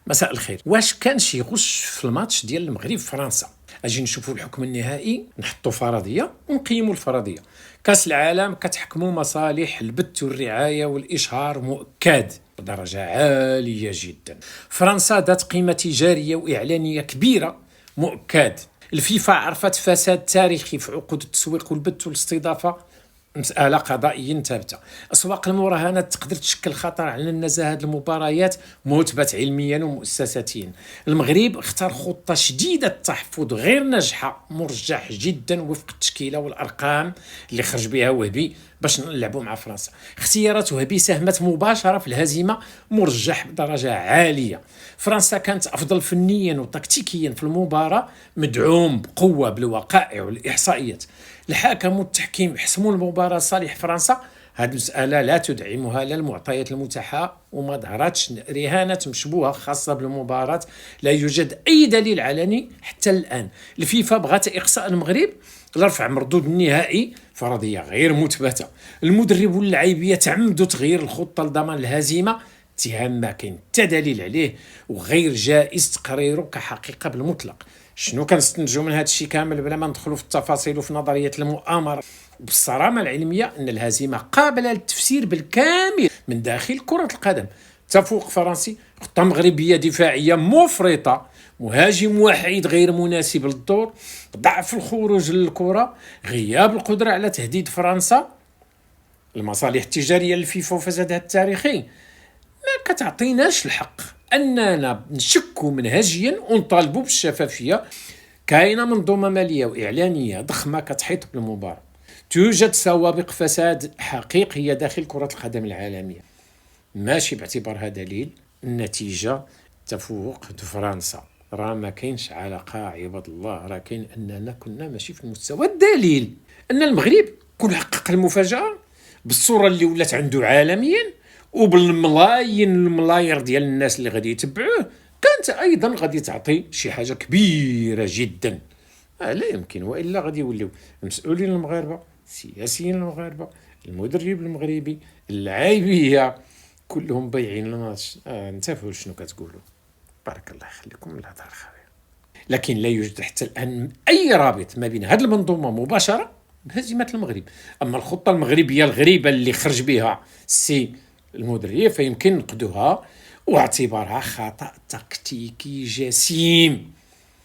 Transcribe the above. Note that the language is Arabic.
مساء الخير. واش كان شي غش في الماتش ديال المغرب فرنسا؟ اجي نشوفوا الحكم النهائي، نحطوا فرضيه ونقيموا الفرضيه. كاس العالم كتحكموا مصالح البث والرعايه والاشهار مؤكد بدرجه عاليه جدا. فرنسا ذات قيمه تجاريه واعلانيه كبيره مؤكد. الفيفا عرفت فساد تاريخي في عقود التسويق والبث والاستضافه، مسألة قضائية ثابتة. أسواق المراهنات تقدر تشكل خطر على النزاهة المباريات، مثبت علميا ومؤسساتيا. المغرب اختار خطة شديدة التحفظ غير ناجحة، مرجح جدا وفق التشكيلة والأرقام اللي خرج بها وهبي باش نلعبوا مع فرنسا. اختيارات وهبي ساهمت مباشرة في الهزيمة، مرجح بدرجة عالية. فرنسا كانت أفضل فنيا وتكتيكيا في المباراة، مدعوم بقوة بالوقائع والإحصائيات. الحكم والتحكيم حسموا المباراة صالح فرنسا. هذه المسألة لا تدعمها لا المعطيات المتاحة، وما ظهرتش رهانات مشبوهة خاصة بالمباراة. لا يوجد أي دليل علني حتى الآن. الفيفا بغات إقصاء المغرب لرفع مردود النهائي، فرضية غير مثبتة. المدرب واللاعبية تعمدوا تغيير الخطة لضمان الهزيمة، اتهام ما كاين حتى دليل عليه وغير جائز تقريره كحقيقة بالمطلق. شنو كنستنتجوا من هذا الشيء كامل بلا ما ندخلوا في التفاصيل وفي نظريه المؤامره؟ بالصرامه العلميه ان الهزيمه قابله للتفسير بالكامل من داخل كره القدم. تفوق فرنسي، خطه مغربيه دفاعيه مفرطه، مهاجم وحيد غير مناسب للدور، ضعف الخروج للكره، غياب القدره على تهديد فرنسا، المصالح التجاريه للفيفا وفسادها التاريخي. ما كتعطيناش الحق اننا نشكوا منهجيا ونطالبوا بالشفافيه. كاينه منظومه ماليه واعلانيه ضخمه كتحيط بالمباراه. توجد سوابق فساد حقيقيه داخل كره القدم العالميه، ماشي باعتبارها دليل. النتيجه تفوق فرنسا. راه ما كاينش علاقه عباد الله، راه كاين اننا كنا ماشي في المستوى. الدليل ان المغرب كون حقق المفاجاه بالصوره اللي ولات عنده عالميا وبالملايين الملايير ديال الناس اللي غادي يتبعوه، كانت ايضا غادي تعطي شي حاجه كبيره جدا. لا يمكن، والا غادي يوليو المسؤولين المغاربه، السياسيين المغاربه، المدرب المغربي، اللاعبيه، كلهم بايعين الماتش. انتبهوا شنو كتقولوا. بارك الله يخليكم من الهضره الخاويه. لكن لا يوجد حتى الان اي رابط ما بين هذه المنظومه مباشره بهزيمه المغرب. اما الخطه المغربيه الغريبه اللي خرج بها السي المدرب فيمكن نقدها واعتبارها خطأ تكتيكي جسيم.